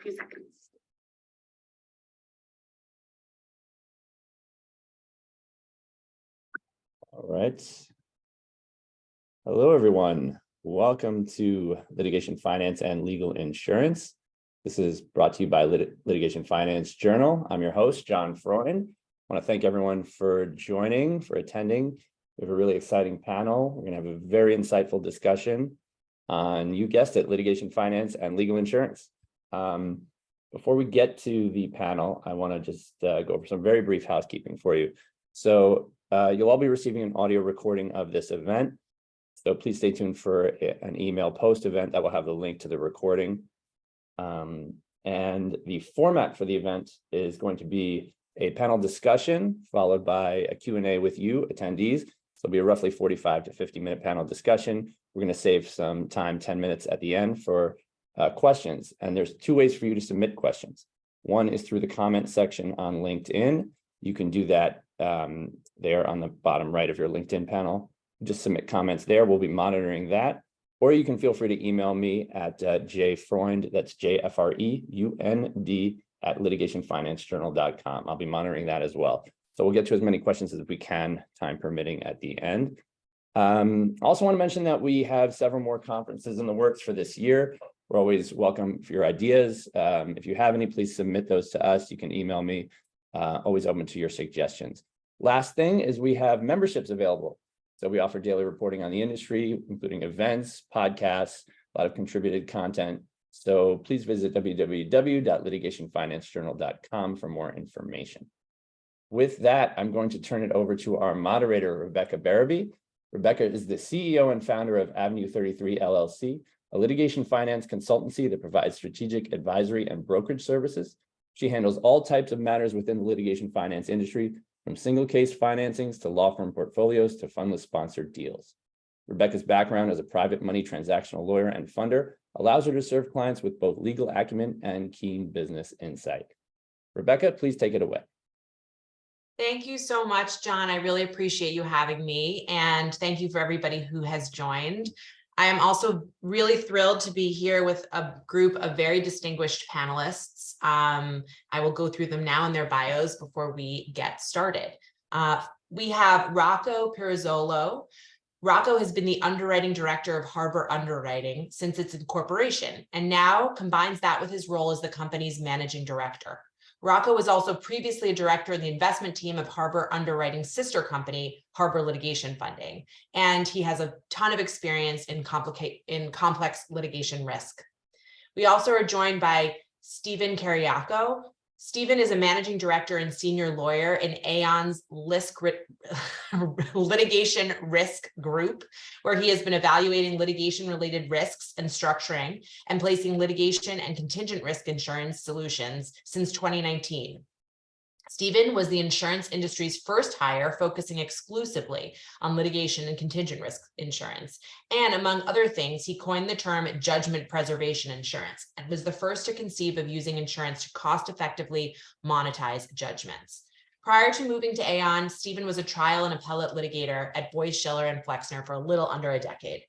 few seconds. All right. Hello, everyone. Welcome to Litigation Finance and Legal Insurance. This is brought to you by Litigation Finance Journal. I'm your host, John Freund. I want to thank everyone for joining, for attending. We have a really exciting panel. We're going to have a very insightful discussion on, you guessed it, litigation finance and legal insurance. Before we get to the panel, I want to just go over some very brief housekeeping for you. So you'll all be receiving an audio recording of this event. So please stay tuned for an email post-event that will have the link to the recording. And the format for the event is going to be a panel discussion followed by a Q&A with you, attendees. So it'll be a roughly 45 to 50-minute panel discussion. We're going to save some time, 10 minutes at the end for questions. And there's two ways for you to submit questions. One is through the comment section on LinkedIn. You can do that there on the bottom right of your LinkedIn panel. Just submit comments there. We'll be monitoring that. Or you can feel free to email me at jfreund, that's JFREUND at litigationfinancejournal.com. I'll be monitoring that as well. So we'll get to as many questions as we can, time permitting, at the end. Also want to mention that we have several more conferences in the works for this year. We're always welcome for your ideas. If you have any, please submit those to us. You can email me, always open to your suggestions. Last thing is we have memberships available. So we offer daily reporting on the industry, including events, podcasts, a lot of contributed content. So please visit www.litigationfinancejournal.com for more information. With that, I'm going to turn it over to our moderator, Rebecca Barabee. Rebecca is the CEO and founder of Avenue 33 LLC, a litigation finance consultancy that provides strategic advisory and brokerage services. She handles all types of matters within the litigation finance industry, from single case financings to law firm portfolios to fundless sponsored deals. Rebecca's background as a private money transactional lawyer and funder allows her to serve clients with both legal acumen and keen business insight. Rebecca, please take it away. Thank you so much, John. I really appreciate you having me, and thank you for everybody who has joined. I am also really thrilled to be here with a group of very distinguished panelists. I will go through them now in their bios before we get started. We have Rocco Pirazzolo. Rocco has been the underwriting director of Harbor Underwriting since its incorporation, and now combines that with his role as the company's managing director. Rocco was also previously a director in the investment team of Harbor Underwriting's sister company, Harbor Litigation Funding, and he has a ton of experience in complex litigation risk. We also are joined by Stephen Cariaco. Stephen is a managing director and senior lawyer in Aon's litigation risk group, where he has been evaluating litigation-related risks and structuring and placing litigation and contingent risk insurance solutions since 2019. Stephen was the insurance industry's first hire focusing exclusively on litigation and contingent risk insurance. And among other things, he coined the term judgment preservation insurance and was the first to conceive of using insurance to cost-effectively monetize judgments. Prior to moving to Aon, Stephen was a trial and appellate litigator at Boies, Schiller, and Flexner for a little under a decade.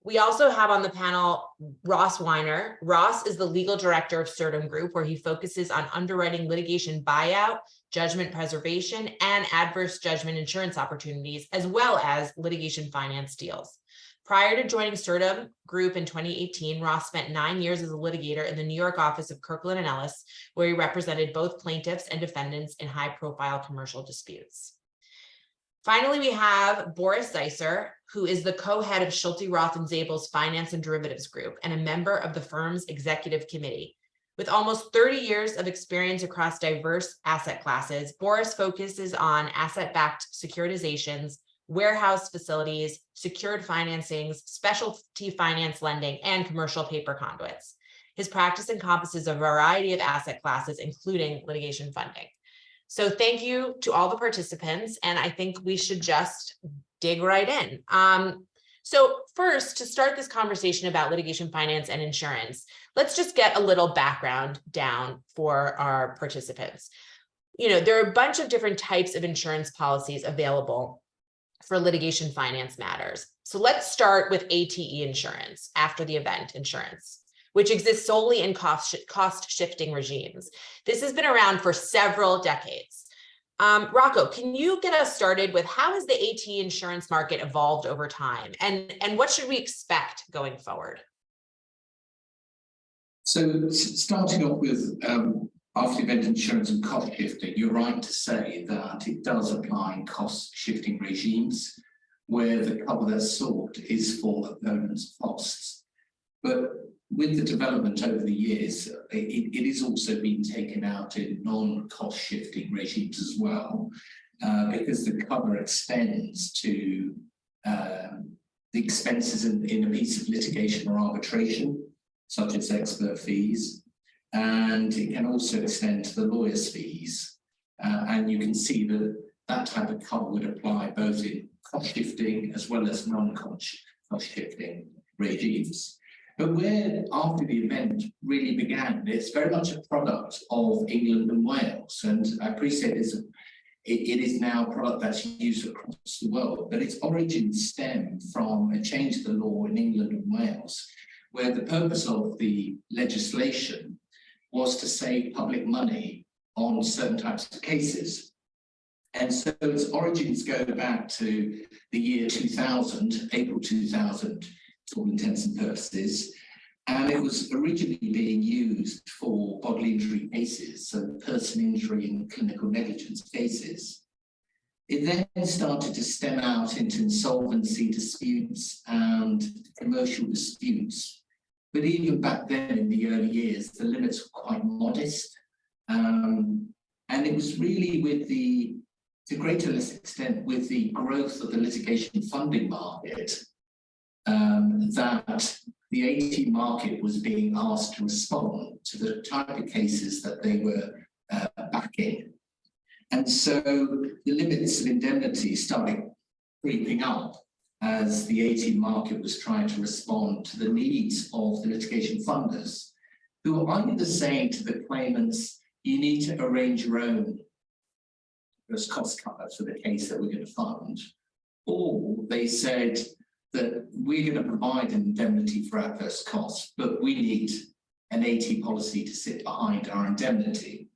We also have on the panel Ross Weiner. Ross is the legal director of Certum Group, where he focuses on underwriting litigation buyout, judgment preservation, and adverse judgment insurance opportunities, as well as litigation finance deals. Prior to joining Certum Group in 2018, Ross spent 9 years as a litigator in the New York office of Kirkland & Ellis, where he represented both plaintiffs and defendants in high-profile commercial disputes. Finally, we have Boris Zeisser, who is the co-head of Schulte, Roth & Zabel's Finance and Derivatives Group and a member of the firm's executive committee. With almost 30 years of experience across diverse asset classes, Boris focuses on asset-backed securitizations, warehouse facilities, secured financings, specialty finance lending, and commercial paper conduits. His practice encompasses a variety of asset classes, including litigation funding. So thank you to all the participants, and I think we should just dig right in. So first, to start this conversation about litigation finance and insurance, let's just get a little background down for our participants. You know, there are a bunch of different types of insurance policies available for litigation finance matters. So let's start with ATE insurance, after the event insurance. which exists solely in cost shifting regimes. This has been around for several decades. Rocco, can you get us started with how has the AT insurance market evolved over time, and what should we expect going forward? So starting off with after event insurance and cost shifting, you're right to say that it does apply in cost shifting regimes where the cover that's sought is for opponents' costs. But with the development over the years, it is also been taken out in non-cost shifting regimes as well, because the cover extends to the expenses in a piece of litigation or arbitration, such as expert fees, and it can also extend to the lawyer's fees. And you can see that that type of cover would apply both in cost shifting as well as non-cost shifting regimes. But where after the event really began, it's very much a product of England and Wales. And I appreciate it is now a product that's used across the world, but its origins stem from a change to the law in England and Wales, where the purpose of the legislation was to save public money on certain types of cases. And so its origins go back to the year 2000, April 2000, to all intents and purposes. And it was originally being used for bodily injury cases, so person injury and clinical negligence cases. It then started to stem out into insolvency disputes and commercial disputes. But even back then in the early years, the limits were quite modest. And it was really with to greater or less extent, with the growth of the litigation funding market, that the AT market was being asked to respond to the type of cases that they were backing. And so the limits of indemnity started creeping up as the AT market was trying to respond to the needs of the litigation funders, who were either saying to the claimants, you need to arrange your own cost cover for the case that we're going to fund, or they said that we're going to provide an indemnity for adverse costs, but we need an AT policy to sit behind our indemnity.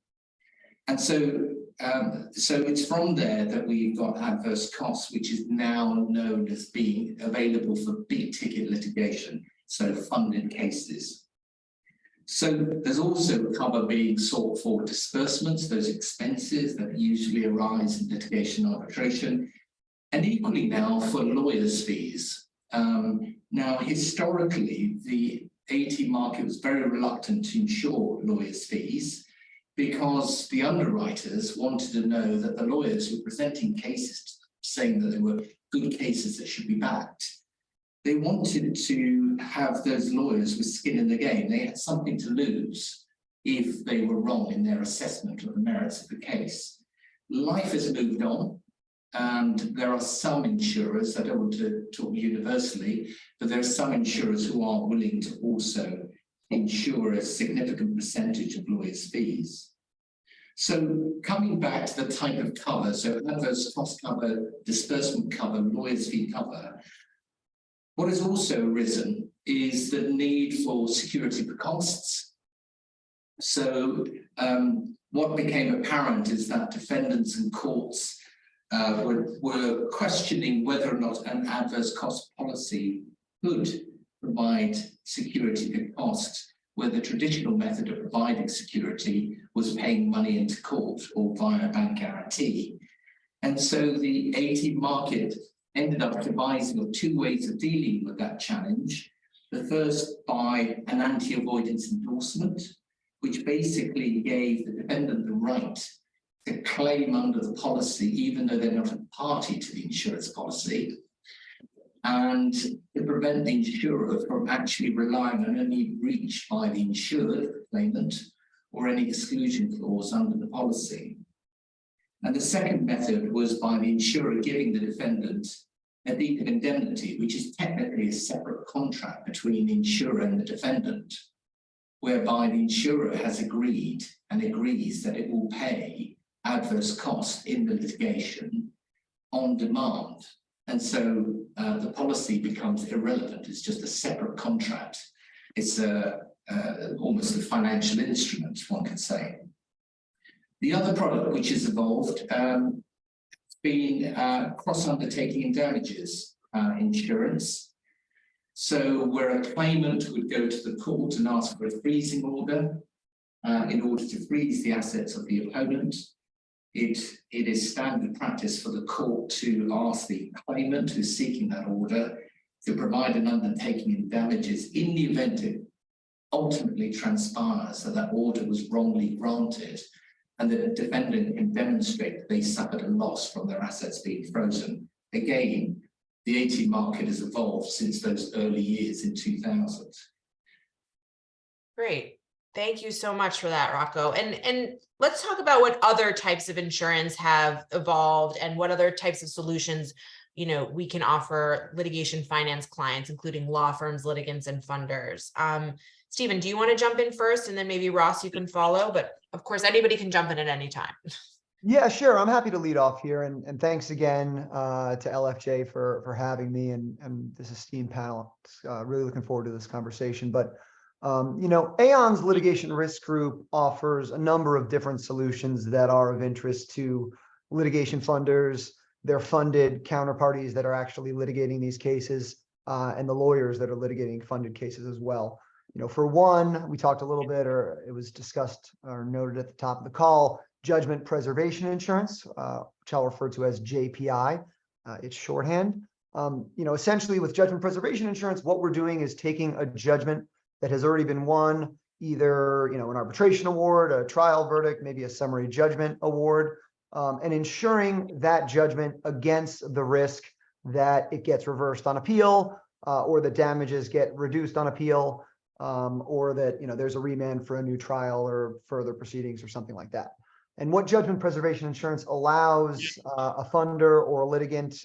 And so it's from there that we've got adverse costs, which is now known as being available for big ticket litigation, so funded cases. So there's also cover being sought for disbursements, those expenses that usually arise in litigation arbitration, and equally now for lawyers' fees. Now, historically, the AT market was very reluctant to insure lawyers' fees because the underwriters wanted to know that the lawyers were presenting cases saying that they were good cases that should be backed. They wanted to have those lawyers with skin in the game. They had something to lose if they were wrong in their assessment of the merits of the case. Life has moved on, and there are some insurers, I don't want to talk universally, but there are some insurers who are willing to also insure a significant percentage of lawyers' fees. So coming back to the type of cover, so adverse cost cover, disbursement cover, lawyers' fee cover, what has also arisen is the need for security for costs. So what became apparent is that defendants and courts were questioning whether or not an adverse cost policy could provide security for cost, where the traditional method of providing security was paying money into court or via bank guarantee. And so the AT market ended up devising two ways of dealing with that challenge. The first by an anti-avoidance endorsement, which basically gave the defendant the right to claim under the policy, even though they're not a party to the insurance policy, and to prevent the insurer from actually relying on any breach by the insured claimant or any exclusion clause under the policy. And the second method was by the insurer giving the defendant a deed of indemnity, which is technically a separate contract between the insurer and the defendant, whereby the insurer has agreed and agrees that it will pay adverse costs in the litigation on demand. And so the policy becomes irrelevant. It's just a separate contract. It's a almost a financial instrument, one could say. The other product which has evolved been cross-undertaking and damages insurance. So where a claimant would go to the court and ask for a freezing order in order to freeze the assets of the opponent, it is standard practice for the court to ask the claimant who's seeking that order to provide an undertaking in damages in the event it ultimately transpires that that order was wrongly granted, and the defendant can demonstrate that they suffered a loss from their assets being frozen. Again, the AT market has evolved since those early years in 2000. Great. Thank you so much for that, Rocco. And let's talk about what other types of insurance have evolved and what other types of solutions, we can offer litigation finance clients, including law firms, litigants, and funders. Stephen, do you want to jump in first? And then maybe Ross, you can follow, but of course, anybody can jump in at any time. Yeah, sure. I'm happy to lead off here. And thanks again to LFJ for having me and this esteemed panel. Really looking forward to this conversation. But, Aon's litigation risk group offers a number of different solutions that are of interest to litigation funders, their funded counterparties that are actually litigating these cases, and the lawyers that are litigating funded cases as well. For one, we talked a little bit, or it was discussed or noted at the top of the call, judgment preservation insurance, which I'll refer to as JPI, it's shorthand. Essentially with judgment preservation insurance, what we're doing is taking a judgment that has already been won, either, an arbitration award, a trial verdict, maybe a summary judgment award, and ensuring that judgment against the risk that it gets reversed on appeal, or the damages get reduced on appeal, or that, there's a remand for a new trial or further proceedings or something like that. And what judgment preservation insurance allows a funder or a litigant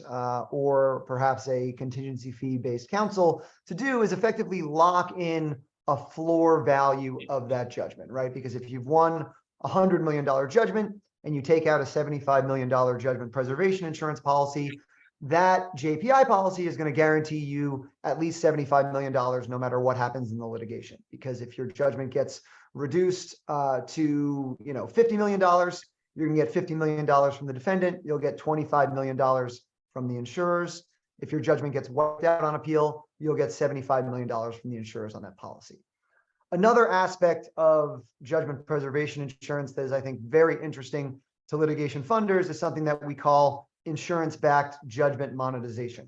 or perhaps a contingency fee-based counsel to do is effectively lock in a floor value of that judgment, right? Because if you've won a $100 million judgment and you take out a $75 million judgment preservation insurance policy, that JPI policy is going to guarantee you at least $75 million no matter what happens in the litigation. Because if your judgment gets reduced to $50 million, you're going to get $50 million from the defendant. You'll get $25 million from the insurers. If your judgment gets wiped out on appeal, you'll get $75 million from the insurers on that policy. Another aspect of judgment preservation insurance that is, I think, very interesting to litigation funders is something that we call insurance-backed judgment monetization.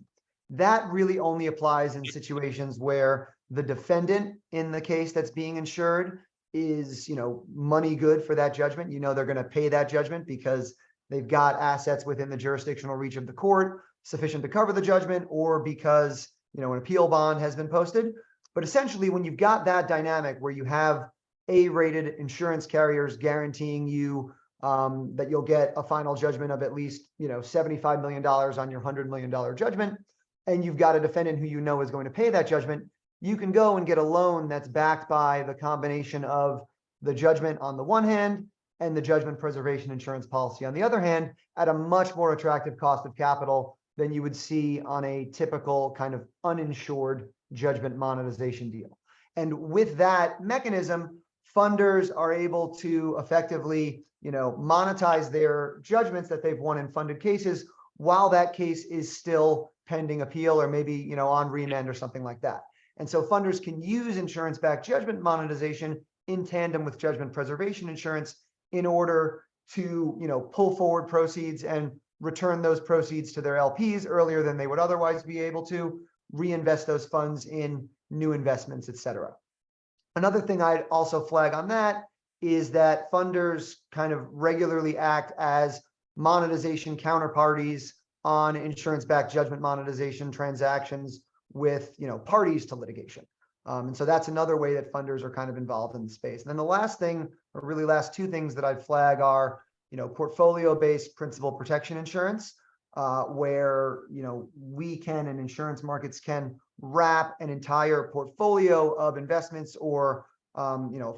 That really only applies in situations where the defendant in the case that's being insured is, money good for that judgment. They're going to pay that judgment because they've got assets within the jurisdictional reach of the court sufficient to cover the judgment, or because, an appeal bond has been posted. But essentially, when you've got that dynamic where you have A-rated insurance carriers guaranteeing you that you'll get a final judgment of at least, $75 million on your $100 million judgment, and you've got a defendant who is going to pay that judgment, you can go and get a loan that's backed by the combination of the judgment on the one hand and the judgment preservation insurance policy on the other hand, at a much more attractive cost of capital than you would see on a typical kind of uninsured judgment monetization deal. And with that mechanism, funders are able to effectively, monetize their judgments that they've won in funded cases while that case is still pending appeal, or maybe, on remand or something like that. And so funders can use insurance-backed judgment monetization in tandem with judgment preservation insurance in order to, pull forward proceeds and return those proceeds to their LPs earlier than they would otherwise be able to, reinvest those funds in new investments, et cetera. Another thing I'd also flag on that is that funders kind of regularly act as monetization counterparties on insurance-backed judgment monetization transactions with, parties to litigation. And so that's another way that funders are kind of involved in the space. And then the last thing, or really last two things that I'd flag are, portfolio-based principal protection insurance, where, we can, and insurance markets can, wrap an entire portfolio of investments or,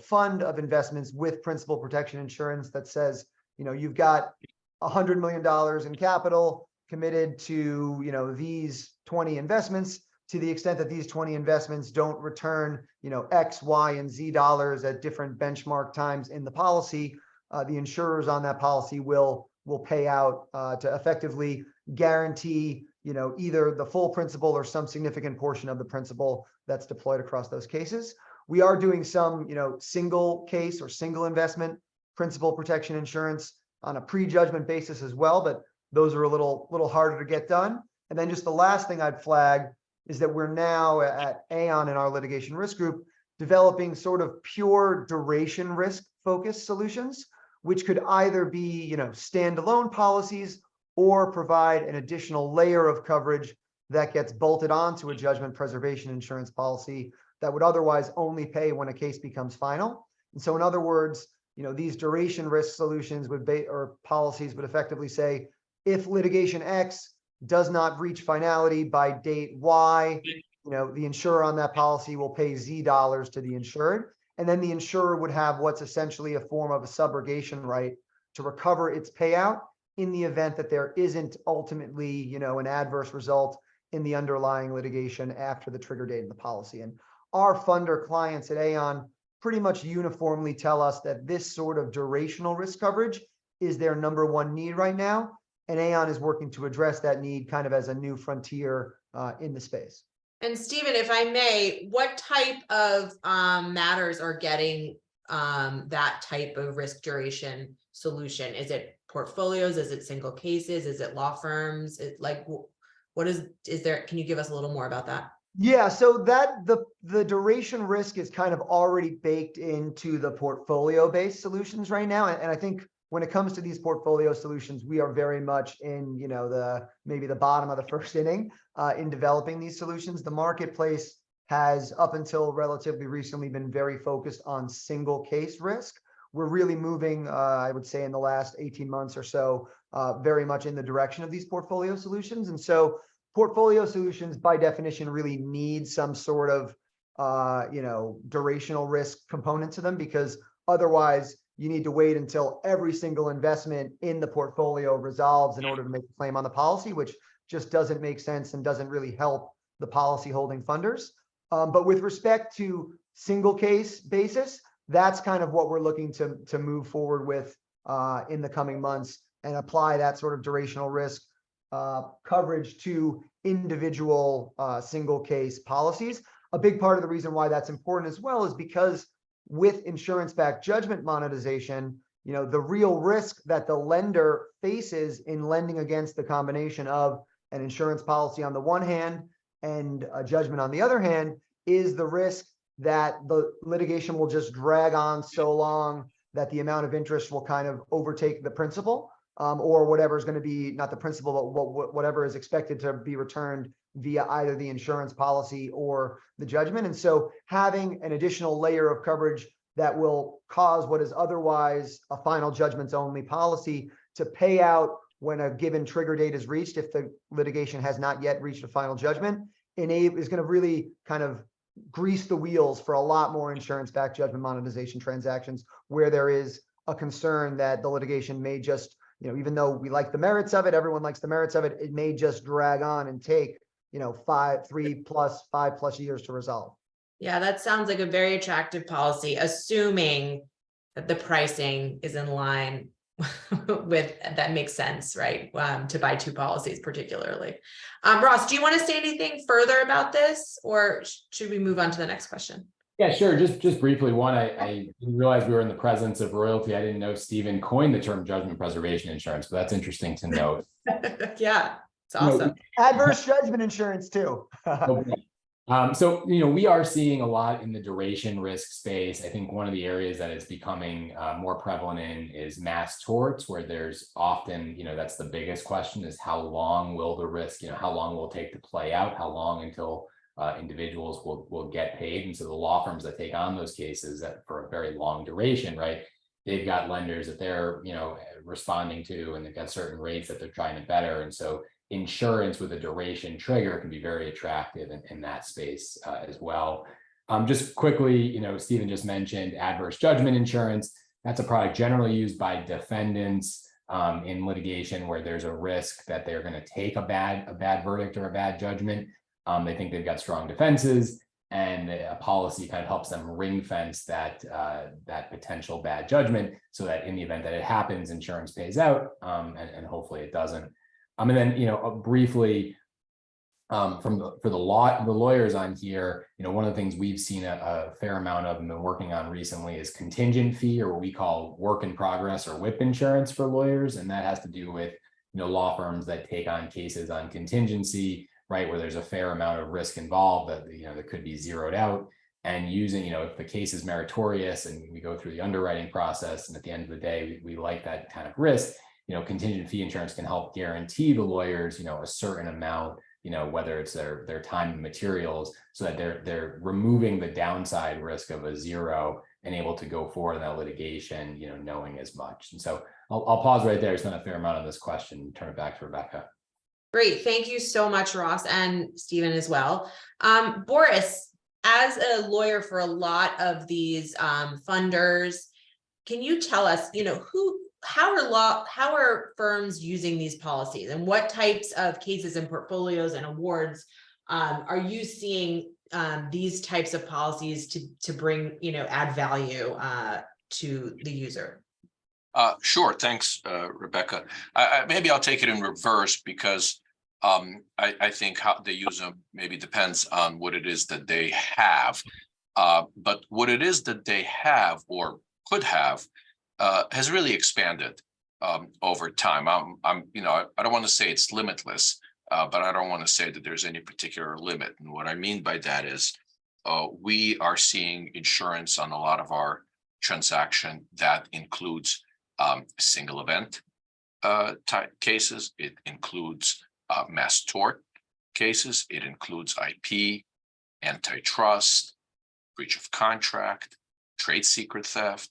fund of investments with principal protection insurance that says, you've got $100 million in capital committed to, these 20 investments. to the extent that these 20 investments don't return, X, Y, and Z dollars at different benchmark times in the policy, the insurers on that policy will pay out to effectively guarantee, either the full principal or some significant portion of the principal that's deployed across those cases. We are doing some, single case or single investment principal protection insurance on a pre-judgment basis as well, but those are a little harder to get done. And then just the last thing I'd flag is that we're now at Aon in our litigation risk group developing sort of pure duration risk focused solutions, which could either be, standalone policies or provide an additional layer of coverage that gets bolted onto a judgment preservation insurance policy that would otherwise only pay when a case becomes final. And so in other words, these duration risk solutions or policies would effectively say, if litigation X does not reach finality by date Y, the insurer on that policy will pay Z dollars to the insured. And then the insurer would have what's essentially a form of a subrogation right to recover its payout in the event that there isn't ultimately, an adverse result in the underlying litigation after the trigger date of the policy. And our funder clients at Aon pretty much uniformly tell us that this sort of durational risk coverage is their number one need right now. And Aon is working to address that need kind of as a new frontier in the space. And Stephen, if I may, what type of matters are getting that type of risk duration solution? Is it portfolios? Is it single cases? Is it law firms? What is there? Can you give us a little more about that? Yeah, so that the duration risk is kind of already baked into the portfolio-based solutions right now. And I think when it comes to these portfolio solutions, we are very much in, maybe the bottom of the first inning in developing these solutions. The marketplace has up until relatively recently been very focused on single case risk. We're really moving, I would say in the last 18 months or so, very much in the direction of these portfolio solutions. And so portfolio solutions by definition really need some sort of, durational risk component to them, because otherwise you need to wait until every single investment in the portfolio resolves in order to make a claim on the policy, which just doesn't make sense and doesn't really help the policy holding funders. But with respect to single case basis, that's kind of what we're looking to move forward with in the coming months and apply that sort of durational risk coverage to individual single case policies. A big part of the reason why that's important as well is because with insurance-backed judgment monetization, the real risk that the lender faces in lending against the combination of an insurance policy on the one hand and a judgment on the other hand is the risk that the litigation will just drag on so long that the amount of interest will kind of overtake the principal, or whatever is going to be not the principal, but whatever is expected to be returned via either the insurance policy or the judgment. And so having an additional layer of coverage that will cause what is otherwise a final judgments only policy to pay out when a given trigger date is reached, if the litigation has not yet reached a final judgment, is going to really kind of grease the wheels for a lot more insurance-backed judgment monetization transactions where there is a concern that the litigation may just, even though we like the merits of it, everyone likes the merits of it, it may just drag on and take 5+ years to resolve. Yeah, that sounds like a very attractive policy, assuming that the pricing is in line with that makes sense, right? To buy two policies particularly. Ross, do you want to say anything further about this, or should we move on to the next question? Yeah, sure. Just briefly, one, I didn't realize we were in the presence of royalty. I didn't know Stephen coined the term judgment preservation insurance, but that's interesting to note. Yeah, it's awesome. Adverse judgment insurance too. So, we are seeing a lot in the duration risk space. I think one of the areas that is becoming more prevalent in is mass torts, where there's often, that's the biggest question is how long will the risk, how long will it take to play out? How long until individuals will get paid? And so the law firms that take on those cases for a very long duration, right? They've got lenders that they're, responding to, and they've got certain rates that they're trying to better. And so insurance with a duration trigger can be very attractive in that space as well. Just quickly, Stephen just mentioned adverse judgment insurance. That's a product generally used by defendants in litigation where there's a risk that they're going to take a bad verdict or a bad judgment. They think they've got strong defenses, and a policy kind of helps them ring fence that potential bad judgment, so that in the event that it happens, insurance pays out, and hopefully it doesn't. And then briefly, for the lawyers on here, one of the things we've seen a fair amount of and been working on recently is contingent fee, or what we call work in progress or WIP insurance for lawyers, and that has to do with law firms that take on cases on contingency, right, where there's a fair amount of risk involved that that could be zeroed out, and using if the case is meritorious and we go through the underwriting process, and at the end of the day we like that kind of risk, contingent fee insurance can help guarantee the lawyers a certain amount, whether it's their time and materials, so that they're removing the downside risk of a zero and able to go forward in that litigation, knowing as much. And so I'll pause right there. I spent a fair amount on this question and turn it back to Rebecca. Great. Thank you so much, Ross, and Stephen as well. Boris, as a lawyer for a lot of these funders, can you tell us, how are firms using these policies, and what types of cases and portfolios and awards are you seeing these types of policies to bring, add value to the user? Sure. Thanks, Rebecca. Maybe I'll take it in reverse, because I think how they use them maybe depends on what it is that they have. But what it is that they have or could have has really expanded over time. I don't want to say it's limitless, but I don't want to say that there's any particular limit. And what I mean by that is we are seeing insurance on a lot of our transaction that includes single event type cases. It includes mass tort cases. It includes IP, antitrust, breach of contract, trade secret theft,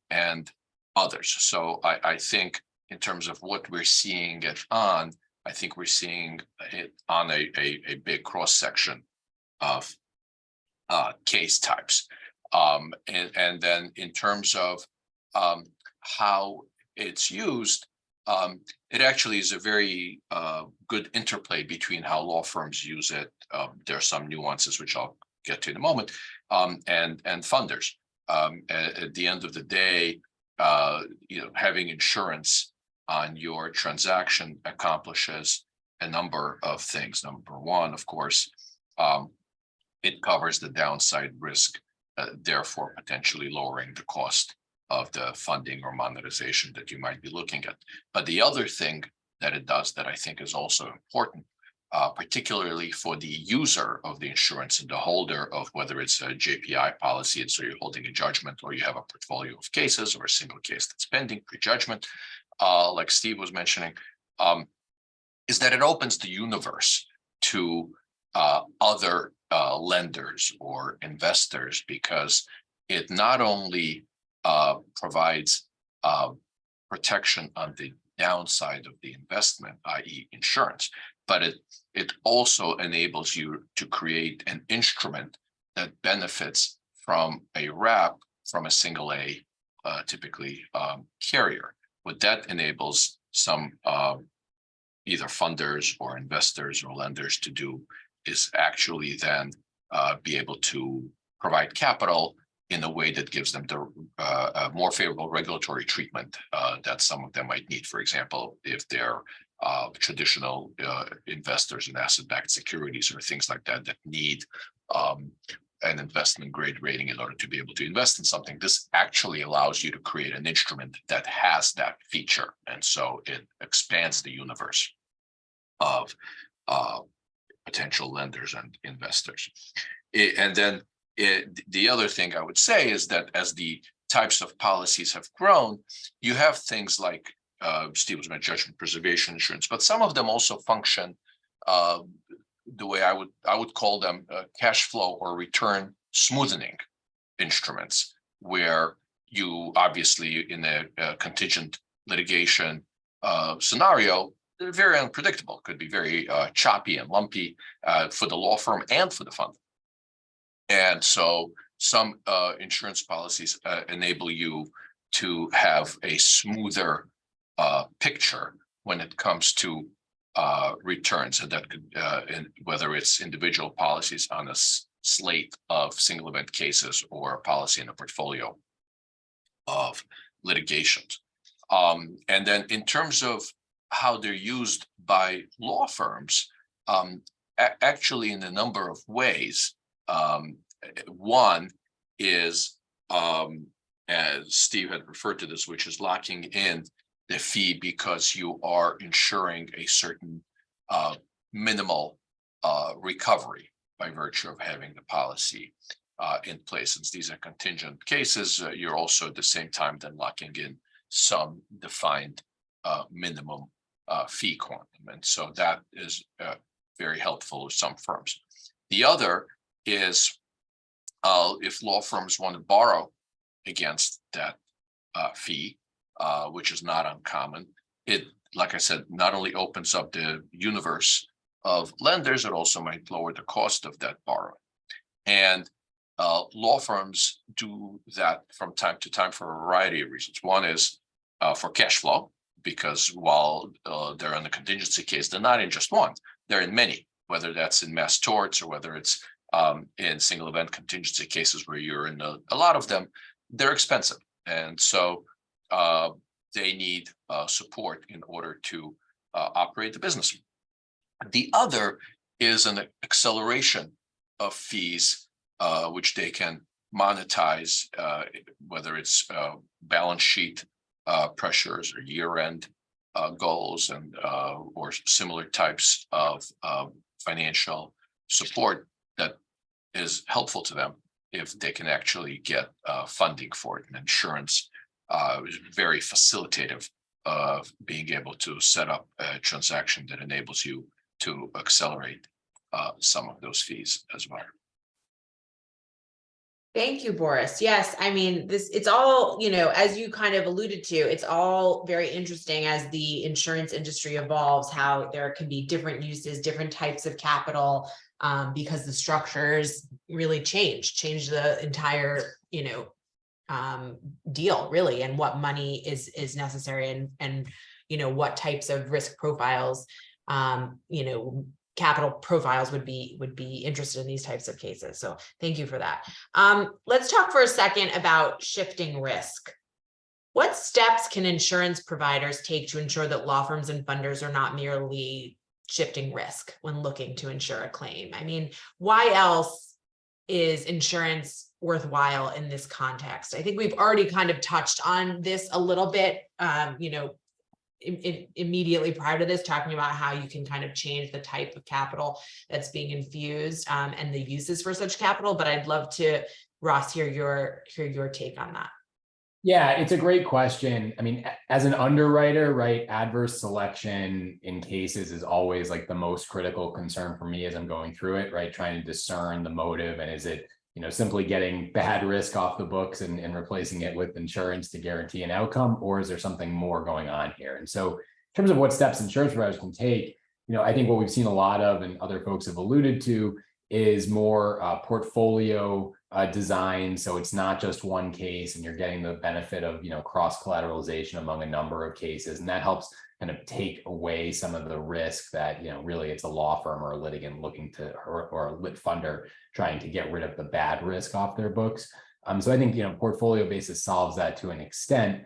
and others. So I think in terms of what we're seeing it on, I think we're seeing it on a big cross section of case types. And then in terms of how it's used, it actually is a very good interplay between how law firms use it. There are some nuances which I'll get to in a moment, and funders. At the end of the day, having insurance on your transaction accomplishes a number of things. Number one, of course, it covers the downside risk, therefore potentially lowering the cost of the funding or monetization that you might be looking at. But the other thing that it does that I think is also important, particularly for the user of the insurance and the holder of whether it's a JPI policy, and so you're holding a judgment, or you have a portfolio of cases or a single case that's pending pre-judgment, like Steve was mentioning, is that it opens the universe to other lenders or investors, because it not only provides protection on the downside of the investment, i.e. insurance, but it also enables you to create an instrument that benefits from a wrap from a single A, typically carrier. What that enables some either funders or investors or lenders to do is actually then be able to provide capital in a way that gives them the more favorable regulatory treatment that some of them might need. For example, if they're traditional investors in asset-backed securities or things like that that need an investment grade rating in order to be able to invest in something, this actually allows you to create an instrument that has that feature. And so it expands the universe of potential lenders and investors. And then the other thing I would say is that as the types of policies have grown, you have things like Steve was mentioning judgment preservation insurance, but some of them also function the way I would call them cash flow or return smoothing instruments, where you obviously in a contingent litigation scenario, they're very unpredictable, could be very choppy and lumpy for the law firm and for the fund. And so some insurance policies enable you to have a smoother picture when it comes to returns, and that could, whether it's individual policies on a slate of single event cases or a policy in a portfolio of litigations. And then in terms of how they're used by law firms, actually in a number of ways. One is, as Steve had referred to this, which is locking in the fee because you are ensuring a certain minimal recovery by virtue of having the policy in place. Since these are contingent cases, you're also at the same time then locking in some defined minimum fee quantum. And so that is very helpful to some firms. The other is if law firms want to borrow against that fee, which is not uncommon, it, like I said, not only opens up the universe of lenders, it also might lower the cost of that borrowing. And law firms do that from time to time for a variety of reasons. One is for cash flow, because while they're on the contingency case, they're not in just one, they're in many, whether that's in mass torts or whether it's in single event contingency cases where you're in a lot of them, they're expensive. And so they need support in order to operate the business. The other is an acceleration of fees, which they can monetize, whether it's balance sheet pressures or year-end goals and or similar types of financial support that is helpful to them if they can actually get funding for it. And insurance is very facilitative of being able to set up a transaction that enables you to accelerate some of those fees as well. Thank you, Boris. Yes, I mean, it's all, as you kind of alluded to, it's all very interesting as the insurance industry evolves, how there can be different uses, different types of capital, because the structures really change the entire, deal really, and what money is necessary and what types of risk profiles, capital profiles would be interested in these types of cases. So thank you for that. Let's talk for a second about shifting risk. What steps can insurance providers take to ensure that law firms and funders are not merely shifting risk when looking to insure a claim? I mean, why else is insurance worthwhile in this context? I think we've already kind of touched on this a little bit, immediately prior to this, talking about how you can kind of change the type of capital that's being infused and the uses for such capital. But I'd love to, Ross, hear your take on that. Yeah, it's a great question. I mean, as an underwriter, right, adverse selection in cases is always like the most critical concern for me as I'm going through it, right? Trying to discern the motive, and is it, simply getting bad risk off the books and replacing it with insurance to guarantee an outcome, or is there something more going on here? And so in terms of what steps insurance providers can take, I think what we've seen a lot of, and other folks have alluded to, is more portfolio design. So it's not just one case and you're getting the benefit of, cross collateralization among a number of cases. And that helps kind of take away some of the risk that, really it's a law firm or a litigant looking to, or a lit funder trying to get rid of the bad risk off their books. So I think, portfolio basis solves that to an extent.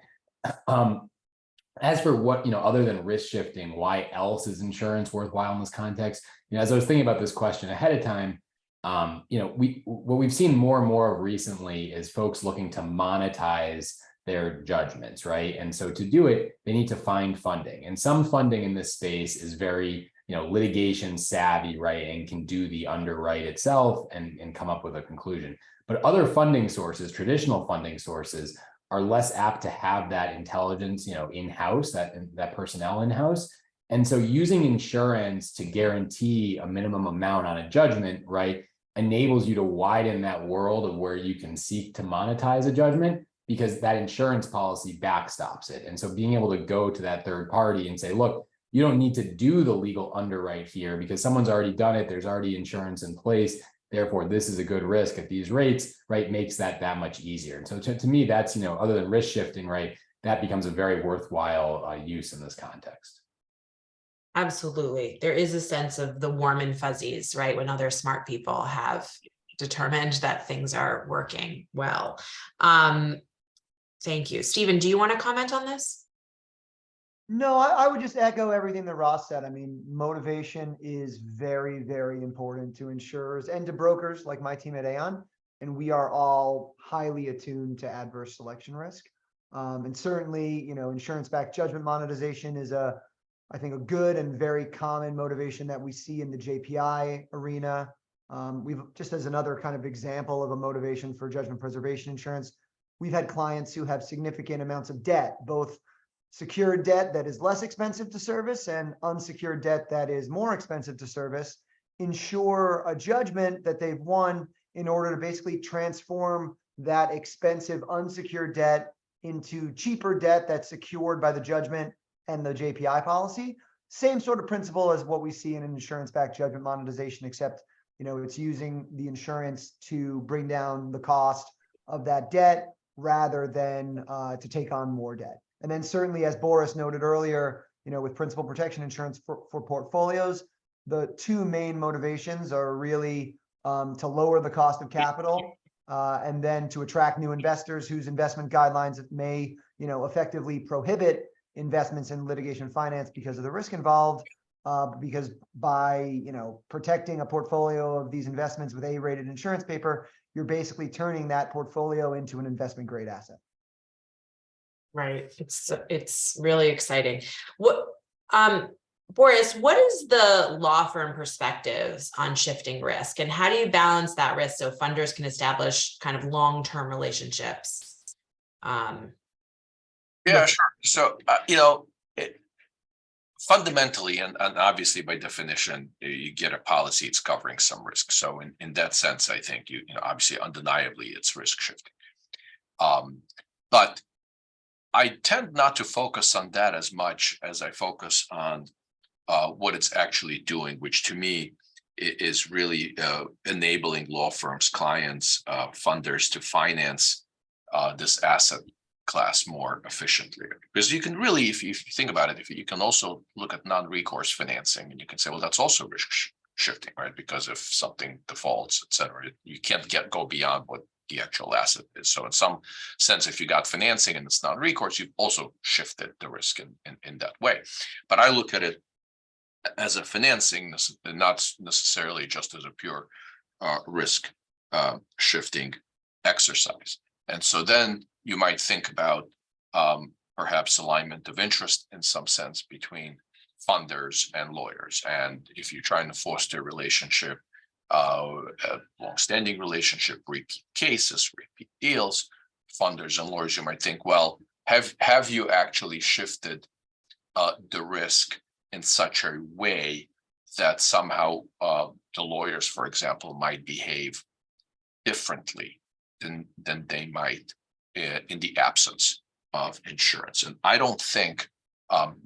As for what, other than risk shifting, why else is insurance worthwhile in this context? As I was thinking about this question ahead of time, what we've seen more and more of recently is folks looking to monetize their judgments, right? And so to do it, they need to find funding. And some funding in this space is very, litigation savvy, right? And can do the underwrite itself and come up with a conclusion. But other funding sources, traditional funding sources, are less apt to have that intelligence, in-house, that personnel in-house. And so using insurance to guarantee a minimum amount on a judgment, right, enables you to widen that world of where you can seek to monetize a judgment, because that insurance policy backstops it. And so being able to go to that third party and say, look, you don't need to do the legal underwrite here because someone's already done it. There's already insurance in place. Therefore, this is a good risk at these rates, right? Makes that much easier. And so to me, that's, other than risk shifting, right, that becomes a very worthwhile use in this context. Absolutely. There is a sense of the warm and fuzzies, right? When other smart people have determined that things are working well. Thank you. Stephen, do you want to comment on this? No, I would just echo everything that Ross said. I mean, motivation is very, very important to insurers and to brokers like my team at Aon. And we are all highly attuned to adverse selection risk. And certainly, insurance-backed judgment monetization is I think, a good and very common motivation that we see in the JPI arena. We've just as another kind of example of a motivation for judgment preservation insurance, we've had clients who have significant amounts of debt, both secured debt that is less expensive to service and unsecured debt that is more expensive to service, insure a judgment that they've won in order to basically transform that expensive unsecured debt into cheaper debt that's secured by the judgment and the JPI policy. Same sort of principle as what we see in an insurance-backed judgment monetization, except it's using the insurance to bring down the cost of that debt rather than to take on more debt. And then certainly, as Boris noted earlier, with principal protection insurance for portfolios, the two main motivations are really to lower the cost of capital and then to attract new investors whose investment guidelines may, effectively prohibit investments in litigation finance because of the risk involved. Because by protecting a portfolio of these investments with A-rated insurance paper, you're basically turning that portfolio into an investment grade asset. Right. It's really exciting. Boris, what is the law firm perspectives on shifting risk, and how do you balance that risk so funders can establish kind of long-term relationships? Yeah, sure. So, fundamentally, and obviously by definition, you get a policy, it's covering some risk. So in that sense, I think obviously undeniably it's risk shifting. But I tend not to focus on that as much as I focus on what it's actually doing, which to me is really enabling law firms, clients, funders to finance this asset class more efficiently. Because you can really, if you think about it, if you can also look at non-recourse financing, and you can say, well, that's also risk shifting, right? Because if something defaults, et cetera, you can't go beyond what the actual asset is. So in some sense, if you got financing and it's non-recourse, you've also shifted the risk in that way. But I look at it as a financing, not necessarily just as a pure risk shifting exercise. And so then you might think about perhaps alignment of interest in some sense between funders and lawyers. And if you're trying to foster a relationship, a long-standing relationship, repeat cases, repeat deals, funders and lawyers, you might think, well, have you actually shifted the risk in such a way that somehow the lawyers, for example, might behave differently than they might in the absence of insurance? And I don't think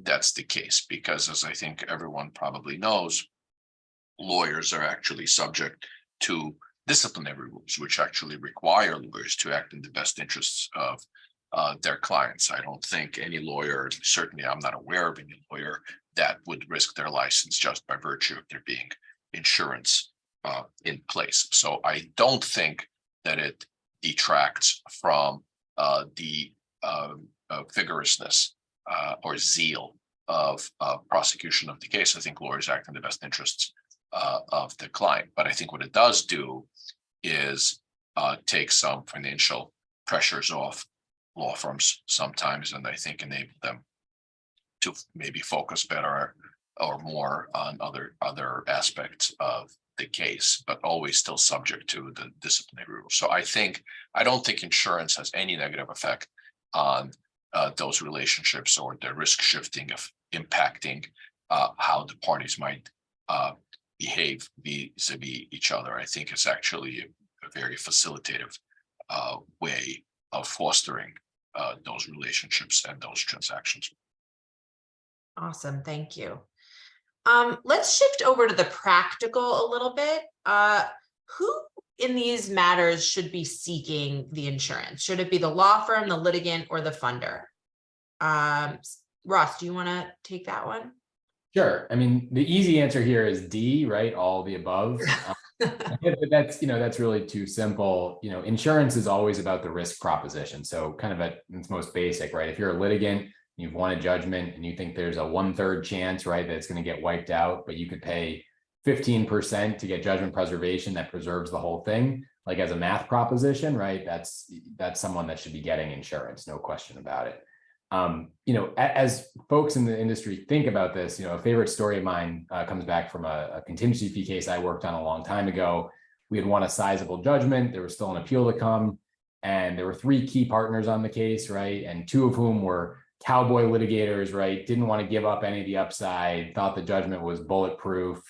that's the case, because as I think everyone probably knows, lawyers are actually subject to disciplinary rules, which actually require lawyers to act in the best interests of their clients. I don't think any lawyer, certainly I'm not aware of any lawyer, that would risk their license just by virtue of there being insurance in place. So I don't think that it detracts from the vigorousness or zeal of prosecution of the case. I think lawyers act in the best interests of the client. But I think what it does do is take some financial pressures off law firms sometimes, and I think enable them to maybe focus better or more on other aspects of the case, but always still subject to the disciplinary rules. So I don't think insurance has any negative effect on those relationships or the risk shifting of impacting how the parties might behave vis-a-vis each other. I think it's actually a very facilitative way of fostering those relationships and those transactions. Awesome, thank you. Let's shift over to the practical a little bit. Who in these matters should be seeking the insurance? Should it be the law firm, the litigant, or the funder? Ross, do you want to take that one? Sure. I mean, the easy answer here is D, right? All the above. But that's really too simple. Insurance is always about the risk proposition. So kind of at its most basic, right? If you're a litigant, you've won a judgment and you think there's a 1/3 chance, right, that it's going to get wiped out, but you could pay 15% to get judgment preservation that preserves the whole thing. Like as a math proposition, right? That's someone that should be getting insurance, no question about it. As folks in the industry think about this, a favorite story of mine comes back from a contingency fee case I worked on a long time ago. We had won a sizable judgment. There was still an appeal to come. And there were 3 key partners on the case, right? And 2 of whom were cowboy litigators, right? Didn't want to give up any of the upside, thought the judgment was bulletproof,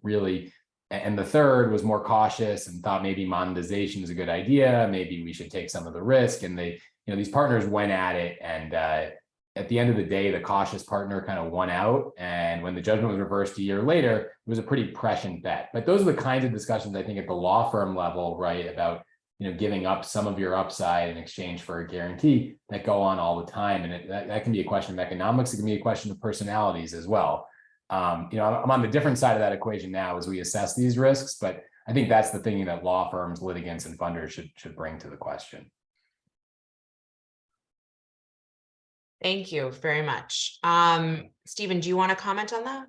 really. And the third was more cautious and thought maybe monetization is a good idea. Maybe we should take some of the risk. And they, these partners went at it. And at the end of the day, the cautious partner kind of won out. And when the judgment was reversed a year later, it was a pretty prescient bet. But those are the kinds of discussions I think at the law firm level, right, about giving up some of your upside in exchange for a guarantee that go on all the time. And that can be a question of economics. It can be a question of personalities as well. I'm on the different side of that equation now as we assess these risks, but I think that's the thinking that law firms, litigants, and funders should bring to the question. Thank you very much. Stephen, do you want to comment on that?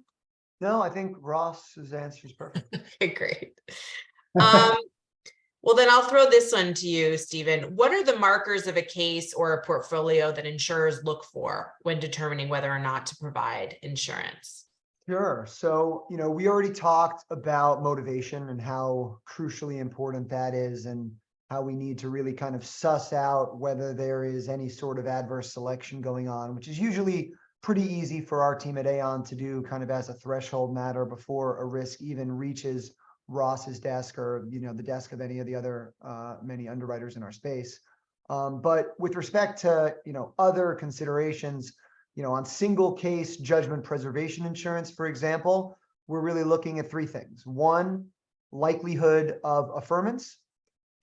No, I think Ross's answer is perfect. Okay, great. Well, then I'll throw this one to you, Stephen. What are the markers of a case or a portfolio that insurers look for when determining whether or not to provide insurance? Sure. So, we already talked about motivation and how crucially important that is, and how we need to really kind of suss out whether there is any sort of adverse selection going on, which is usually pretty easy for our team at Aon to do kind of as a threshold matter before a risk even reaches Ross's desk or, the desk of any of the other many underwriters in our space. But with respect to, other considerations, on single case judgment preservation insurance, for example, we're really looking at 3 things. 1, likelihood of affirmance.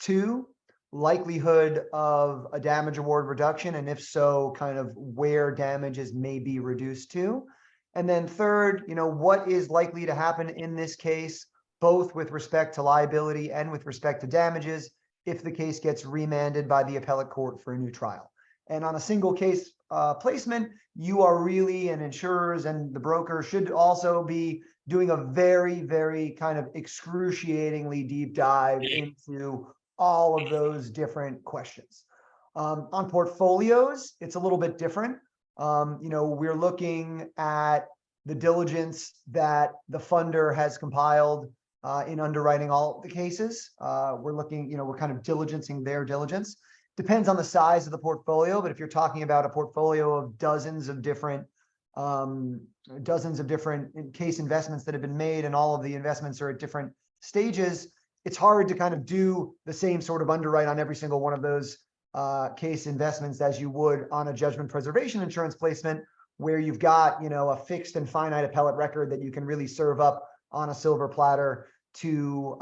2, likelihood of a damage award reduction, and if so, kind of where damages may be reduced to. And then 3rd, what is likely to happen in this case, both with respect to liability and with respect to damages, if the case gets remanded by the appellate court for a new trial. And on a single case placement, you are really, and insurers and the broker should also be doing a very, very kind of excruciatingly deep dive into all of those different questions. On portfolios, it's a little bit different. We're looking at the diligence that the funder has compiled in underwriting all of the cases. We're looking, we're kind of diligencing their diligence. Depends on the size of the portfolio, but if you're talking about a portfolio of dozens of different case investments that have been made, and all of the investments are at different stages, it's hard to kind of do the same sort of underwrite on every single one of those case investments as you would on a judgment preservation insurance placement, where you've got, a fixed and finite appellate record that you can really serve up on a silver platter to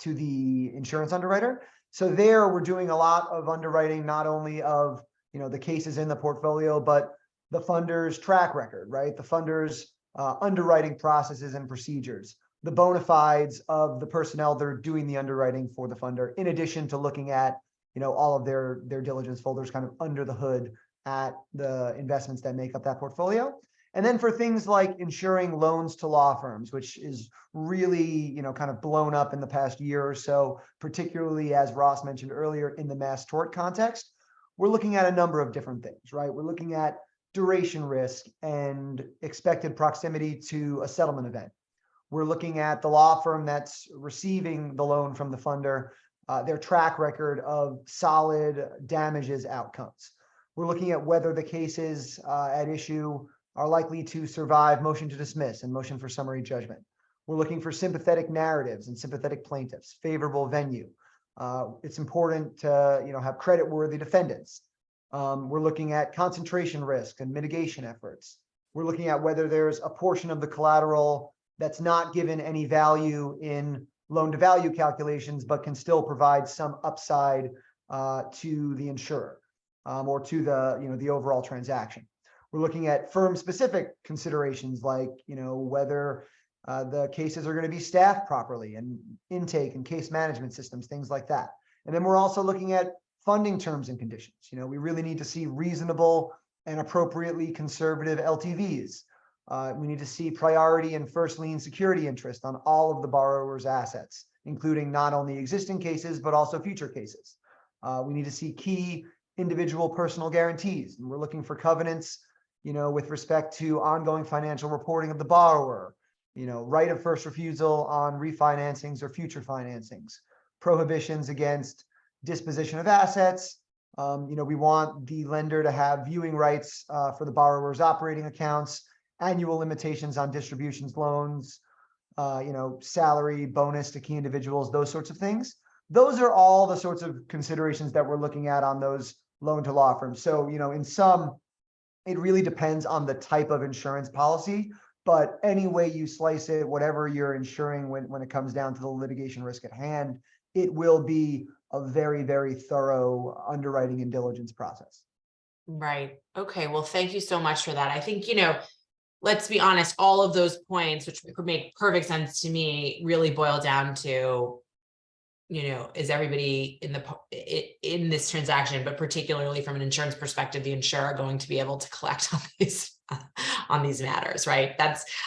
the insurance underwriter. So there we're doing a lot of underwriting, not only of, the cases in the portfolio, but the funder's track record, right? The funder's underwriting processes and procedures, the bona fides of the personnel that are doing the underwriting for the funder, in addition to looking at, all of their diligence folders kind of under the hood at the investments that make up that portfolio. And then for things like insuring loans to law firms, which is really, kind of blown up in the past year or so, particularly as Ross mentioned earlier in the mass tort context, we're looking at a number of different things, right? We're looking at duration risk and expected proximity to a settlement event. We're looking at the law firm that's receiving the loan from the funder, their track record of solid damages outcomes. We're looking at whether the cases at issue are likely to survive motion to dismiss and motion for summary judgment. We're looking for sympathetic narratives and sympathetic plaintiffs, favorable venue. It's important to have credit-worthy defendants. We're looking at concentration risk and mitigation efforts. We're looking at whether there's a portion of the collateral that's not given any value in loan-to-value calculations, but can still provide some upside to the insurer or to the the overall transaction. We're looking at firm-specific considerations like, whether the cases are going to be staffed properly and intake and case management systems, things like that. And then we're also looking at funding terms and conditions. We really need to see reasonable and appropriately conservative LTVs. We need to see priority and first lien security interest on all of the borrower's assets, including not only existing cases, but also future cases. We need to see key individual personal guarantees. And we're looking for covenants, with respect to ongoing financial reporting of the borrower, right of first refusal on refinancings or future financings, prohibitions against disposition of assets. We want the lender to have viewing rights for the borrower's operating accounts, annual limitations on distributions, loans, salary, bonus to key individuals, those sorts of things. Those are all the sorts of considerations that we're looking at on those loan to law firms. So, in sum, it really depends on the type of insurance policy, but any way you slice it, whatever you're insuring when it comes down to the litigation risk at hand, it will be a very, very thorough underwriting and diligence process. Right. Okay. Well, thank you so much for that. I think, let's be honest, all of those points, which could make perfect sense to me, really boil down to, is everybody in this transaction, but particularly from an insurance perspective, the insurer going to be able to collect on these matters, right?